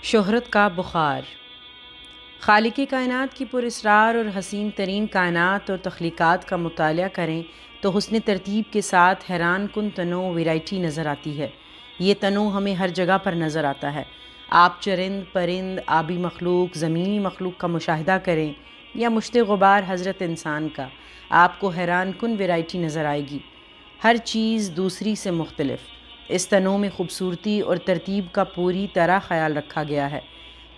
شہرت کا بخار۔ خالق کائنات کی پراسرار اور حسین ترین کائنات اور تخلیقات کا مطالعہ کریں تو حسن ترتیب کے ساتھ حیران کن تنوع ویرائٹی نظر آتی ہے۔ یہ تنوع ہمیں ہر جگہ پر نظر آتا ہے۔ آپ چرند، پرند، آبی مخلوق، زمینی مخلوق کا مشاہدہ کریں یا مشت غبار حضرت انسان کا، آپ کو حیران کن ویرائٹی نظر آئے گی، ہر چیز دوسری سے مختلف۔ اس تنوع میں خوبصورتی اور ترتیب کا پوری طرح خیال رکھا گیا ہے۔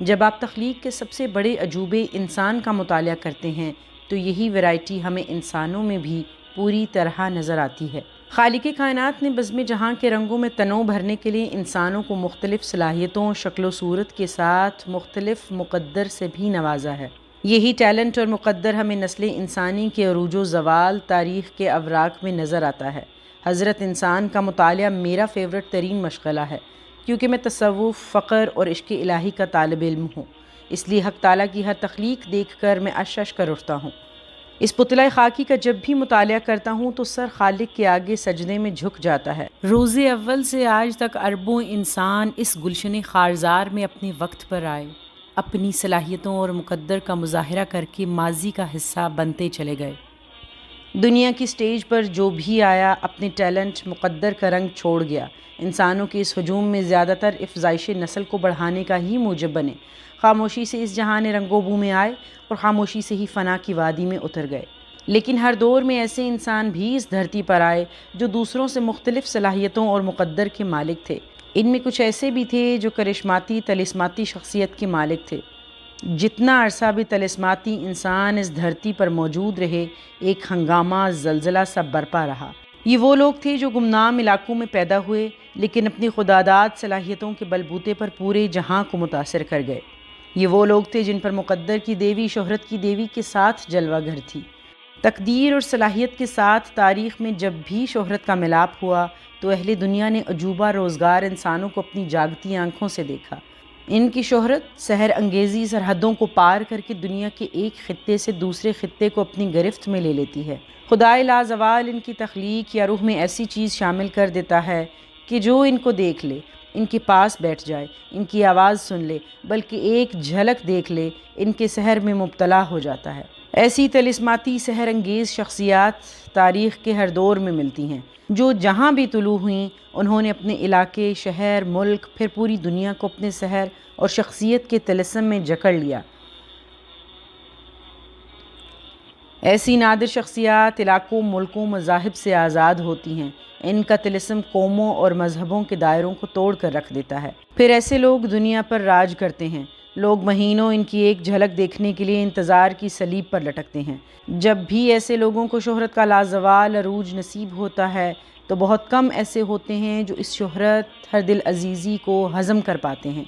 جب آپ تخلیق کے سب سے بڑے عجوبے انسان کا مطالعہ کرتے ہیں تو یہی ویرائٹی ہمیں انسانوں میں بھی پوری طرح نظر آتی ہے۔ خالق کائنات نے بزم جہاں کے رنگوں میں تنوع بھرنے کے لیے انسانوں کو مختلف صلاحیتوں، شکل و صورت کے ساتھ مختلف مقدر سے بھی نوازا ہے۔ یہی ٹیلنٹ اور مقدر ہمیں نسل انسانی کے عروج و زوال تاریخ کے اوراق میں نظر آتا ہے۔ حضرت انسان کا مطالعہ میرا فیورٹ ترین مشغلہ ہے، کیونکہ میں تصوف، فقر اور عشق الہی کا طالب علم ہوں۔ اس لیے حق تعالیٰ کی ہر تخلیق دیکھ کر میں اشش کر اٹھتا ہوں۔ اس پتلہ خاکی کا جب بھی مطالعہ کرتا ہوں تو سر خالق کے آگے سجدے میں جھک جاتا ہے۔ روز اول سے آج تک اربوں انسان اس گلشن خارزار میں اپنے وقت پر آئے، اپنی صلاحیتوں اور مقدر کا مظاہرہ کر کے ماضی کا حصہ بنتے چلے گئے۔ دنیا کی سٹیج پر جو بھی آیا اپنے ٹیلنٹ، مقدر کا رنگ چھوڑ گیا۔ انسانوں کے اس ہجوم میں زیادہ تر افزائش نسل کو بڑھانے کا ہی موجب بنے۔ خاموشی سے اس جہان رنگ و بو میں آئے اور خاموشی سے ہی فنا کی وادی میں اتر گئے۔ لیکن ہر دور میں ایسے انسان بھی اس دھرتی پر آئے جو دوسروں سے مختلف صلاحیتوں اور مقدر کے مالک تھے۔ ان میں کچھ ایسے بھی تھے جو کرشماتی، طلسماتی شخصیت کے مالک تھے۔ جتنا عرصہ بھی طلسماتی انسان اس دھرتی پر موجود رہے، ایک ہنگامہ، زلزلہ سا برپا رہا۔ یہ وہ لوگ تھے جو گمنام علاقوں میں پیدا ہوئے لیکن اپنی خداداد صلاحیتوں کے بلبوتے پر پورے جہاں کو متاثر کر گئے۔ یہ وہ لوگ تھے جن پر مقدر کی دیوی شہرت کی دیوی کے ساتھ جلوہ گر تھی۔ تقدیر اور صلاحیت کے ساتھ تاریخ میں جب بھی شہرت کا ملاپ ہوا تو اہل دنیا نے عجوبہ روزگار انسانوں کو اپنی جاگتی آنکھوں سے دیکھا۔ ان کی شہرت سحر انگیزی سرحدوں کو پار کر کے دنیا کے ایک خطے سے دوسرے خطے کو اپنی گرفت میں لے لیتی ہے۔ خدائے لازوال ان کی تخلیق یا روح میں ایسی چیز شامل کر دیتا ہے کہ جو ان کو دیکھ لے، ان کے پاس بیٹھ جائے، ان کی آواز سن لے، بلکہ ایک جھلک دیکھ لے، ان کے سحر میں مبتلا ہو جاتا ہے۔ ایسی طلسماتی سحر انگیز شخصیات تاریخ کے ہر دور میں ملتی ہیں۔ جو جہاں بھی طلوع ہوئیں انہوں نے اپنے علاقے، شہر، ملک، پھر پوری دنیا کو اپنے سحر اور شخصیت کے طلسم میں جکڑ لیا۔ ایسی نادر شخصیات علاقوں، ملکوں، مذاہب سے آزاد ہوتی ہیں۔ ان کا طلسم قوموں اور مذہبوں کے دائروں کو توڑ کر رکھ دیتا ہے۔ پھر ایسے لوگ دنیا پر راج کرتے ہیں۔ لوگ مہینوں ان کی ایک جھلک دیکھنے کے لیے انتظار کی صلیب پر لٹکتے ہیں۔ جب بھی ایسے لوگوں کو شہرت کا لازوال عروج نصیب ہوتا ہے تو بہت کم ایسے ہوتے ہیں جو اس شہرت ہر دل عزیزی کو ہضم کر پاتے ہیں۔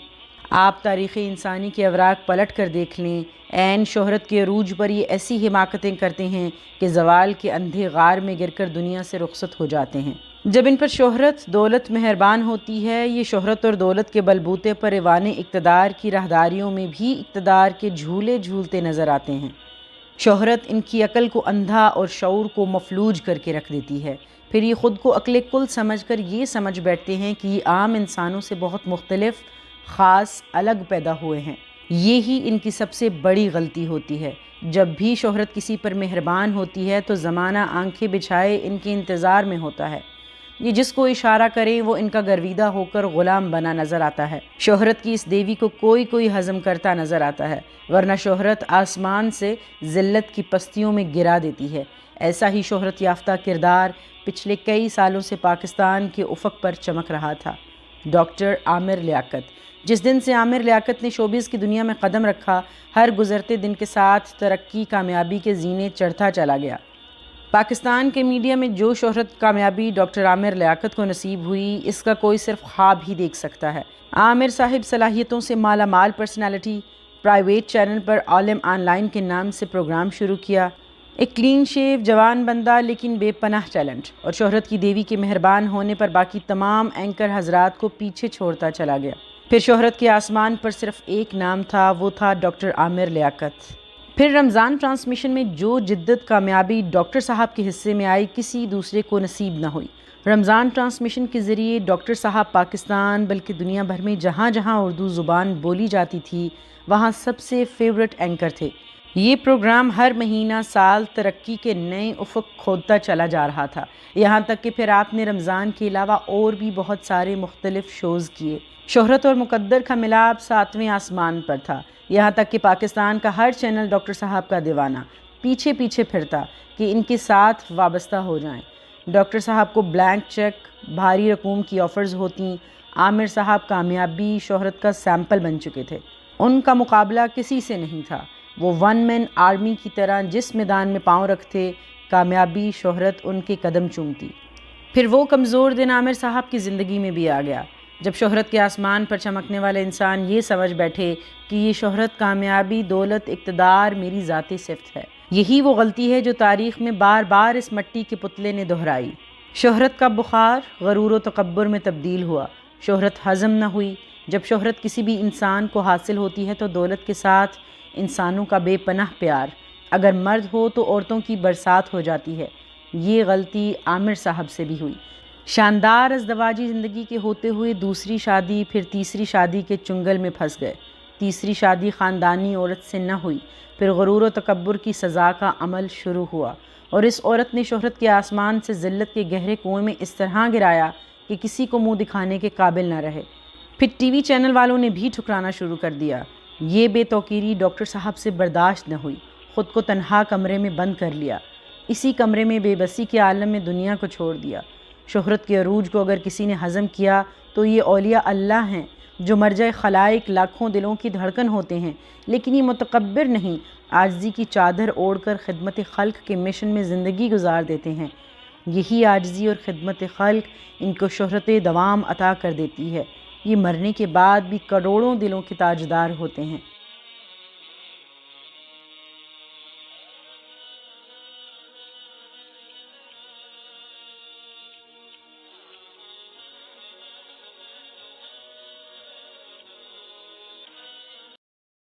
آپ تاریخ انسانی کے اوراق پلٹ کر دیکھ لیں، عین شہرت کے عروج پر یہ ایسی حماقتیں کرتے ہیں کہ زوال کے اندھے غار میں گر کر دنیا سے رخصت ہو جاتے ہیں۔ جب ان پر شہرت، دولت مہربان ہوتی ہے، یہ شہرت اور دولت کے بلبوتے پر ایوان اقتدار کی راہداریوں میں بھی اقتدار کے جھولے جھولتے نظر آتے ہیں۔ شہرت ان کی عقل کو اندھا اور شعور کو مفلوج کر کے رکھ دیتی ہے۔ پھر یہ خود کو عقل کل سمجھ کر یہ سمجھ بیٹھتے ہیں کہ یہ عام انسانوں سے بہت مختلف، خاص، الگ پیدا ہوئے ہیں۔ یہی ان کی سب سے بڑی غلطی ہوتی ہے۔ جب بھی شہرت کسی پر مہربان ہوتی ہے تو زمانہ آنکھیں بچھائے ان کے انتظار میں ہوتا ہے۔ یہ جس کو اشارہ کرے وہ ان کا گرویدہ ہو کر غلام بنا نظر آتا ہے۔ شہرت کی اس دیوی کو کوئی ہضم کرتا نظر آتا ہے، ورنہ شہرت آسمان سے ذلت کی پستیوں میں گرا دیتی ہے۔ ایسا ہی شہرت یافتہ کردار پچھلے کئی سالوں سے پاکستان کے افق پر چمک رہا تھا۔ ڈاکٹر عامر لیاقت۔ جس دن سے عامر لیاقت نے شوبز کی دنیا میں قدم رکھا، ہر گزرتے دن کے ساتھ ترقی، کامیابی کے زینے چڑھتا چلا گیا۔ پاکستان کے میڈیا میں جو شہرت، کامیابی ڈاکٹر عامر لیاقت کو نصیب ہوئی، اس کا کوئی صرف خواب ہی دیکھ سکتا ہے۔ عامر صاحب صلاحیتوں سے مالا مال پرسنالٹی، پرائیویٹ چینل پر عالم آن لائن کے نام سے پروگرام شروع کیا۔ ایک کلین شیو، جوان بندہ لیکن بے پناہ ٹیلنٹ، اور شہرت کی دیوی کے مہربان ہونے پر باقی تمام اینکر حضرات کو پیچھے چھوڑتا چلا گیا۔ پھر شہرت کے آسمان پر صرف ایک نام تھا، وہ تھا ڈاکٹر عامر لیاقت۔ پھر رمضان ٹرانسمیشن میں جو جدت، کامیابی ڈاکٹر صاحب کے حصے میں آئی، کسی دوسرے کو نصیب نہ ہوئی۔ رمضان ٹرانسمیشن کے ذریعے ڈاکٹر صاحب پاکستان بلکہ دنیا بھر میں جہاں جہاں اردو زبان بولی جاتی تھی وہاں سب سے فیورٹ اینکر تھے۔ یہ پروگرام ہر مہینہ سال ترقی کے نئے افق کھودتا چلا جا رہا تھا، یہاں تک کہ پھر آپ نے رمضان کے علاوہ اور بھی بہت سارے مختلف شوز کیے۔ شہرت اور مقدر کا ملاپ 7ویں آسمان پر تھا، یہاں تک کہ پاکستان کا ہر چینل ڈاکٹر صاحب کا دیوانہ پیچھے پیچھے پھرتا کہ ان کے ساتھ وابستہ ہو جائیں۔ ڈاکٹر صاحب کو بلینک چیک، بھاری رقوم کی آفرز ہوتیں۔ عامر صاحب کامیابی شہرت کا سیمپل بن چکے تھے، ان کا مقابلہ کسی سے نہیں تھا۔ وہ ون مین آرمی کی طرح جس میدان میں پاؤں رکھتے، کامیابی شہرت ان کے قدم چومتی۔ پھر وہ کمزور دن عامر صاحب کی زندگی میں بھی آ گیا، جب شہرت کے آسمان پر چمکنے والے انسان یہ سمجھ بیٹھے کہ یہ شہرت، کامیابی، دولت، اقتدار میری ذاتی صفت ہے۔ یہی وہ غلطی ہے جو تاریخ میں بار بار اس مٹی کے پتلے نے دہرائی۔ شہرت کا بخار غرور و تکبر میں تبدیل ہوا، شہرت ہضم نہ ہوئی۔ جب شہرت کسی بھی انسان کو حاصل ہوتی ہے تو دولت کے ساتھ انسانوں کا بے پناہ پیار، اگر مرد ہو تو عورتوں کی برسات ہو جاتی ہے۔ یہ غلطی عامر صاحب سے بھی ہوئی۔ شاندار ازدواجی زندگی کے ہوتے ہوئے دوسری شادی، پھر تیسری شادی کے چنگل میں پھنس گئے۔ تیسری شادی خاندانی عورت سے نہ ہوئی، پھر غرور و تکبر کی سزا کا عمل شروع ہوا، اور اس عورت نے شہرت کے آسمان سے ذلت کے گہرے کنویں میں اس طرح گرایا کہ کسی کو منہ دکھانے کے قابل نہ رہے۔ پھر ٹی وی چینل والوں نے بھی ٹھکرانا شروع کر دیا۔ یہ بے توقیری ڈاکٹر صاحب سے برداشت نہ ہوئی، خود کو تنہا کمرے میں بند کر لیا، اسی کمرے میں بے بسی کے عالم میں دنیا کو چھوڑ دیا۔ شہرت کے عروج کو اگر کسی نے ہضم کیا تو یہ اولیاء اللہ ہیں جو مرجع خلائق، لاکھوں دلوں کی دھڑکن ہوتے ہیں، لیکن یہ متکبر نہیں، عاجزی کی چادر اوڑھ کر خدمت خلق کے مشن میں زندگی گزار دیتے ہیں۔ یہی عاجزی اور خدمت خلق ان کو شہرت دوام عطا کر دیتی ہے۔ یہ مرنے کے بعد بھی کروڑوں دلوں کے تاجدار ہوتے ہیں۔